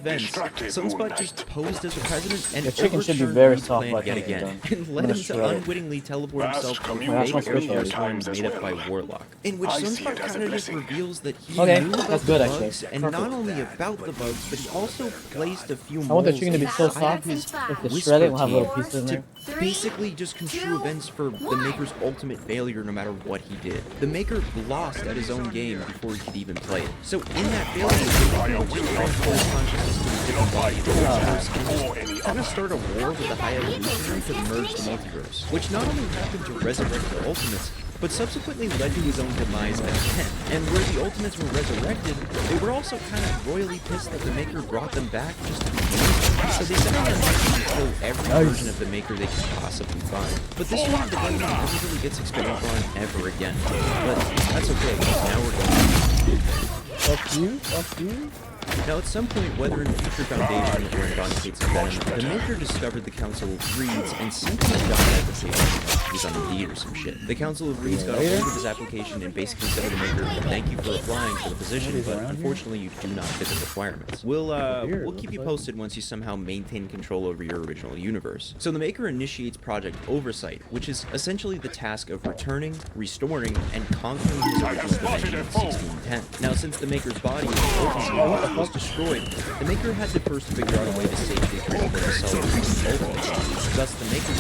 events, Sunspot just posed as the president and The chicken should be overturned very Rude's soft plan like yet this, again, though. and led him to unwittingly teleport himself to a fake Air Force One made up by Warlock, in which Sunspot kind of just reveals that he knew about that's the good, bugs, actually. and not only about the bugs, but he also placed a few I want the moles chicken to be so inside soft. his If it's whisper shredded, we'll have team little pieces in there. to basically just construe events for the Maker's ultimate failure no matter what he did. The Maker lost at his own game before he could even play it. So in that failure, the Maker would just transfer his consciousness to a different body of the multiverse and just kind of start a war with the High Evolutionary to merge the multiverse, which not only happened to resurrect the Ultimates, but subsequently led to his own demise again. And where the Ultimates were resurrected, they were also kind of royally pissed that the Maker brought them back just to be used. So they set out on to kill every version of the Maker they could possibly find. But this one, the government never really gets expanded on ever again. But that's okay, because now we're going Fuck you. Now, at some point, whether in Future Foundation or in Bond States of Venom, the Maker discovered the Council of Reeds and simply got an application. He was on Indeed or some shit. The Council of Reeds got a hold of his application and basically said to the Maker, "Thank you for applying for the position, but unfortunately you do not fit the requirements. We'll keep you posted once you somehow maintain control over your original universe." So the Maker initiates Project Oversight, which is essentially the task of returning, restoring, and conquering his original dimension in 1610. Now, since the Maker's body was destroyed, the Maker had to first figure out a way to safely transfer himself to the Ultimate. Thus, the Maker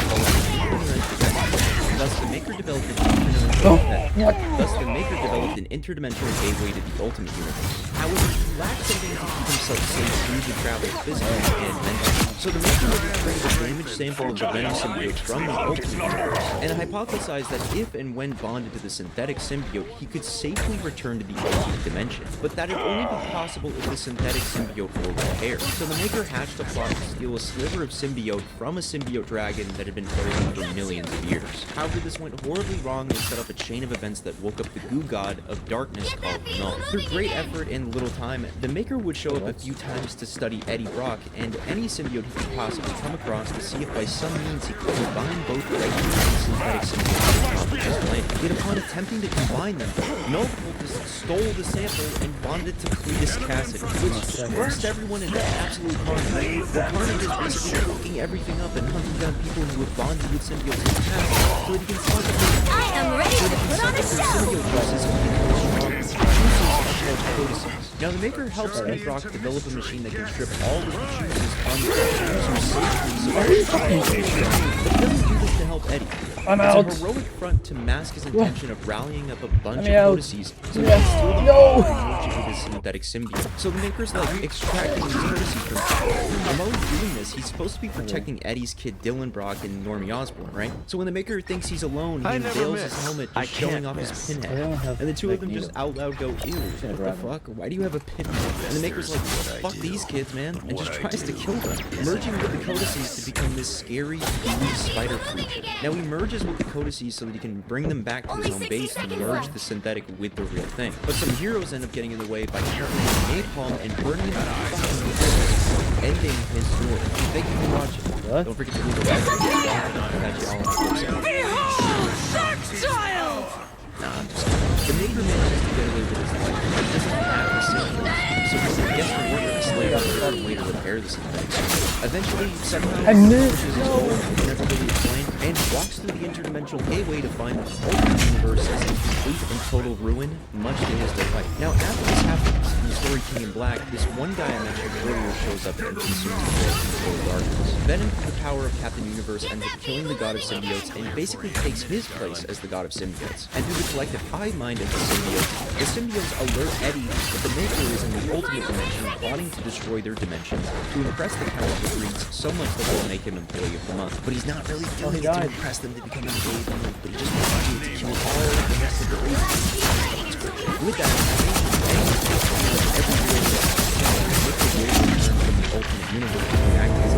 developed an interdimensional gateway to the Ultimate Universe. However, he lacked something to keep himself safe through the travel physically and mentally. So the Maker would create a damaged sample of the Venom symbiote from the Ultimate Universe, and hypothesized that if and when bonded to the synthetic symbiote, he could safely return to the Ultimate Dimension, but that it would only be possible if the synthetic symbiote were repaired. So the Maker hatched a plot to steal a sliver of symbiote from a symbiote dragon that had been frozen for millions of years. However, this went horribly wrong and set up a chain of events that woke up the goo god of darkness called Null. Through great effort and little time, the Maker would show up a few times to study Eddie Brock and any symbiote he could possibly come across to see if by some means he could combine both regular and synthetic symbiotes on his planet. Yet upon attempting to combine them, Null stole the sample and bonded to Cletus Cassidy, which thrust everyone into absolute carnage. The carnage is basically fucking everything up and hunting down people who have bonded with symbiotes in the past so that he can suck up I am ready to put on a show! Now, the Maker helps Eddie Brock develop a machine that can strip all of the juices from the juicer safely so but he doesn't do this to help Eddie. It's a heroic front to mask his intention of rallying up a bunch of codices so he can steal them all and merge it with his synthetic symbiote. So the Maker's like extracting these codices from him. And while he's doing this, he's supposed to be protecting Eddie's kid Dylan Brock and Normie Osborn, right? So when the Maker thinks he's alone, he unveils his helmet just showing off his pinhead. And the two of them just out loud go, "Ew, what the fuck? Why do you have a pinhead?" And the Maker's like, "Fuck these kids, man," and just tries to kill them, merging with the codices to become this scary blue spider creature. Now he merges with the codices so that he can bring them back to his home base to merge the synthetic with the real thing. But some heroes end up getting in the way by carrying napalm and burning him out fucking ending his story. Thank you for watching. Don't forget to leave a like. Nah, I'm just kidding. The Maker manages to get away with his life. He doesn't have the symbiote, so he gets to work with a slave and way to repair the synthetic symbiote. Eventually, somehow, he pushes his goal, never really explained, and walks through the interdimensional gateway to find that the Ultimate Universe is in complete and total ruin, much to his delight. Now, after this happens, in the story King in Black, this one guy I mentioned earlier shows up and consumes the world in total darkness. Venom, through the power of Captain Universe, ends up killing the god of symbiotes and basically takes his place as the god of symbiotes. And through the collective hive mind of the symbiotes alert Eddie that the Maker is in the Ultimate Dimension, plotting to destroy their dimension to impress the Council of Reeds so much that they'll make him Employee of the Month. But he's not really doing it to impress them to become Employee of the Month, but he just wants you to kill all of the rest of the race. With that, every year with the way to return from the Ultimate Universe to act as a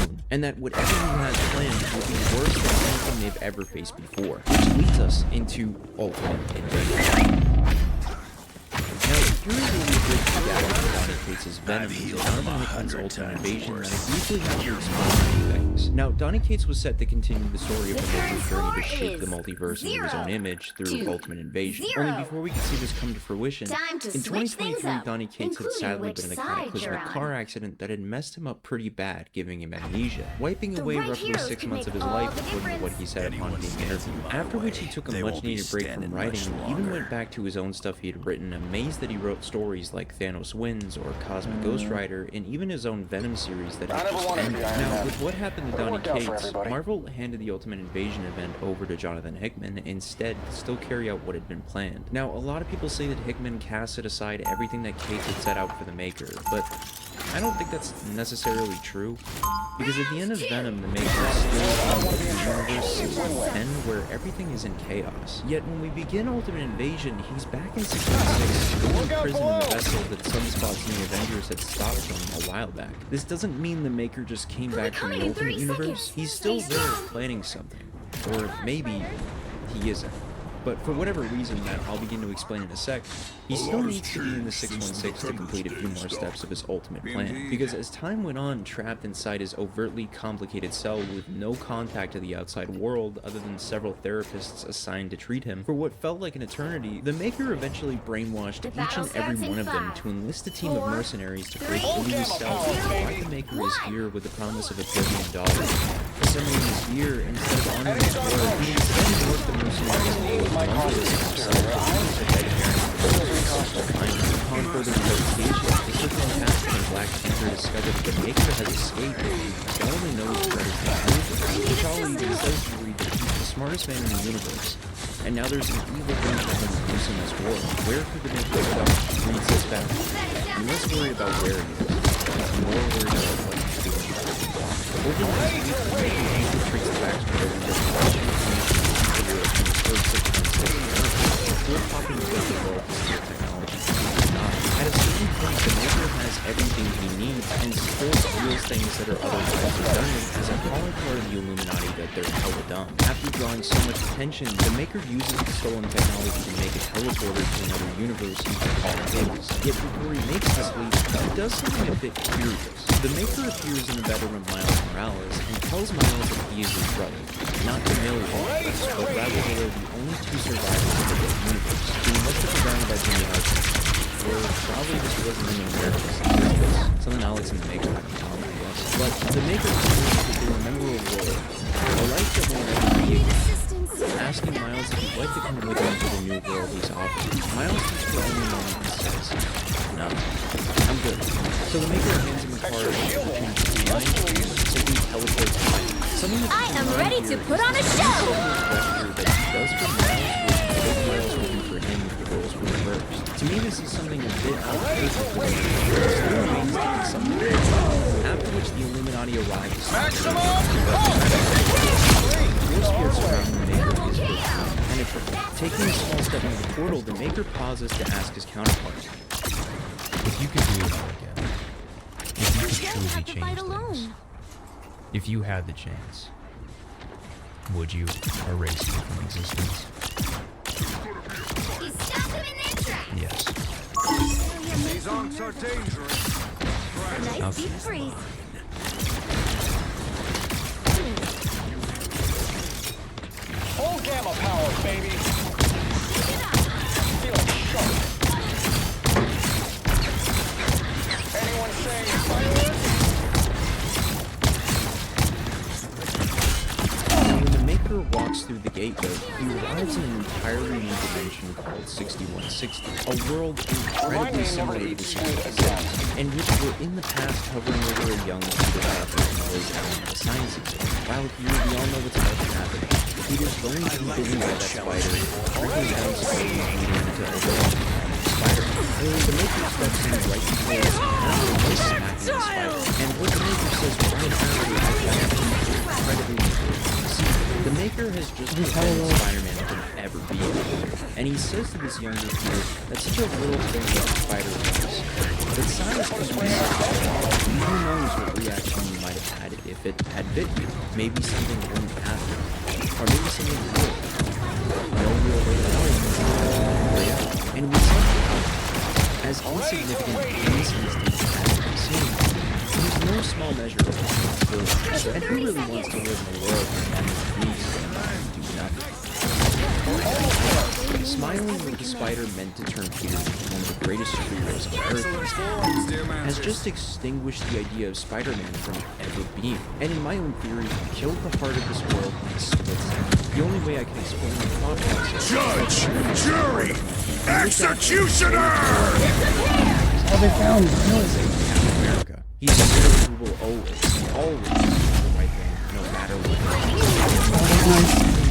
soon, and that whatever he has planned will be worse than anything they've ever faced before, which leads us into Ultimate Adventure. Now, Fury really bridged the gap between Donny Cates' Venom and Jonathan Hickman's Ultimate Invasion, and I briefly have to explain a few things. Now, Donny Cates was set to continue the story of the Maker's journey to shape the multiverse into his own image through Ultimate Invasion. Only before we could see this come to fruition, in 2023, Donny Cates had sadly been in a cataclysmic car accident that had messed him up pretty bad, giving him amnesia, wiping away roughly 6 months of his life according to what he said upon being interviewed. After which he took a much-needed break from writing and even went back to his own stuff he had written, amazed that he wrote stories like Thanos Wins or Cosmic Ghost Rider, and even his own Venom series that had just ended. Now, with what happened to Donny Cates, Marvel handed the Ultimate Invasion event over to Jonathan Hickman, instead to still carry out what had been planned. Now, a lot of people say that Hickman casted aside everything that Cates had set out for the Maker, but I don't think that's necessarily true, because at the end of Venom, the Maker is still in the universe 610, where everything is in chaos. Yet when we begin Ultimate Invasion, he's back in 616, still in prison in the vessel that Sunspots and the Avengers had stopped from a while back. This doesn't mean the Maker just came back from the Ultimate Universe. He's still there planning something. Or maybe he isn't. But for whatever reason that I'll begin to explain in a sec, he still needs to be in the 616 to complete a few more steps of his ultimate plan. Because as time went on, trapped inside his overtly complicated cell with no contact to the outside world other than several therapists assigned to treat him, for what felt like an eternity, the Maker eventually brainwashed each and every one of them to enlist a team of mercenaries to break through the cell and why the Maker is here with the promise of $1 billion. Assembling his gear, instead of honoring his word, he instead worked the mercenaries' upon further investigation, Mr. Fantastic and Black Panther discovered that the Maker has escaped, and God only knows where he's been. T'Challa even says to Reed that he's the smartest man in the universe, and now there's an evil thing that has loose in this world. Where could the Maker go? Reed says back, you must worry about where he is. He's more worried about what he's doing. Over the next week, the Maker infiltrates the backstory of the question before popping into the world to steal technology. At a certain point, the Maker has everything he needs and still steals things that are otherwise redundant as a calling card of the Illuminati that they're hella dumb. After drawing so much attention, the Maker uses the stolen technology to make a teleporter to another universe he can call his. Yet before he makes this leap, he does something a bit curious. The Maker appears in the bedroom of Miles Morales and tells Miles that he is his brother, not the universe, but rather they are the only two survivors of the universe, who must have been found by Jimmy Hudson. Or probably this wasn't in America, something Alex and the Maker had in common, I guess. But the Maker claims that they remember a world, a life that will never be again, asking Miles if he'd like to come with him to the new world he's offering. Miles takes the only moment and says, no, I'm good. So the Maker hands him a card and simply teleports by. I am ready to put on a show! That he does for Miles what Miles would do for him if the roles were reversed. To me, this is something a bit outdated for the Maker. Still remains to be something. After which the Illuminati arrives to real spirits around the Maker is penetrable. Taking a small step into the portal, the Maker pauses to ask his counterpart, if you could do it all again, if you could truly change things, if you had the chance, would you erase me from existence? Yes. These onks are dangerous. Nice deep freeze. Full gamma power, baby. Feeling sharp. Anyone saying fireworks? when the Maker walks through the gateway, he arrives in an entirely new dimension called 6160, a world incredibly similar to the 616, in which we're in the past hovering over a young Peter Parker and Liz Allen at a science exam. While here we all know what's about to happen. Peter's going to be bitten by that spider, trickling down slowly, leading him to overwhelm the spider. The Maker steps in right before us, and is smacking the spider. And what the Maker says right after that is incredibly important. The Maker has just been Spider-Man than ever be, and he says to this younger Peter that such a little thing like a spider is. But science can be who knows what reaction you might have had if it had bit you. Maybe something wouldn't happen, or maybe something would. No real way to know. And we said, as as insignificant these instincts have seem, there's no small measure of responsibility. And who really wants to live in a world where men and beasts do nothing? Smiling like the spider meant to turn Peter into one of the greatest superheroes on Earth has just extinguished the idea of Spider-Man from ever being. And in my own theory, killed the heart of this world in a split second. The only way I can explain the thought process. Judge! Jury! Executioner! Oh, they found Captain America. He's a hero who will always do the right thing, no matter what.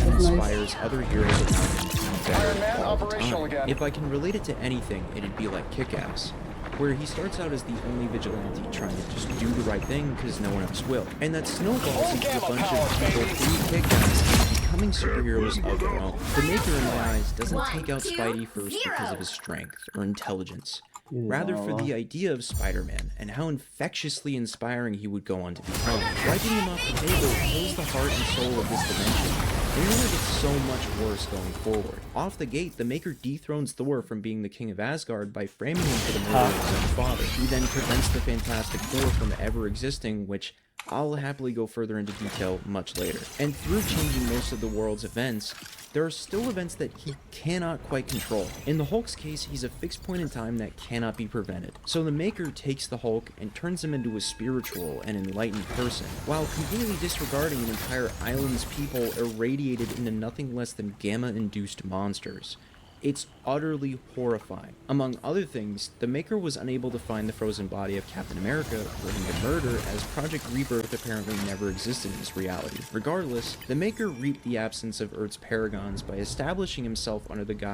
He inspires other heroes around him to be better all the time. If I can relate it to anything, it'd be like Kick-Ass, where he starts out as the only vigilante trying to just do the right thing because no one else will. And that snowballs into a bunch of people who Kick-Ass into becoming superheroes of their own. The Maker, in my eyes, doesn't take out Spidey first because of his strength or intelligence. Rather for the idea of Spider-Man and how infectiously inspiring he would go on to become. Wiping him off the table kills the heart and soul of this dimension. It only gets so much worse going forward. Off the gate, the Maker dethrones Thor from being the king of Asgard by framing him for the murder of his own father. He then prevents the Fantastic Four from ever existing, which I'll happily go further into detail much later. And through changing most of the world's events, there are still events that he cannot quite control. In the Hulk's case, he's a fixed point in time that cannot be prevented. So the Maker takes the Hulk and turns him into a spiritual and enlightened person, while completely disregarding an entire island's people irradiated into nothing less than gamma-induced monsters. It's utterly horrifying. Among other things, the Maker was unable to find the frozen body of Captain America for him to murder, as Project Rebirth apparently never existed in this reality. Regardless, the Maker reaped the absence of Earth's paragons by establishing himself under the guise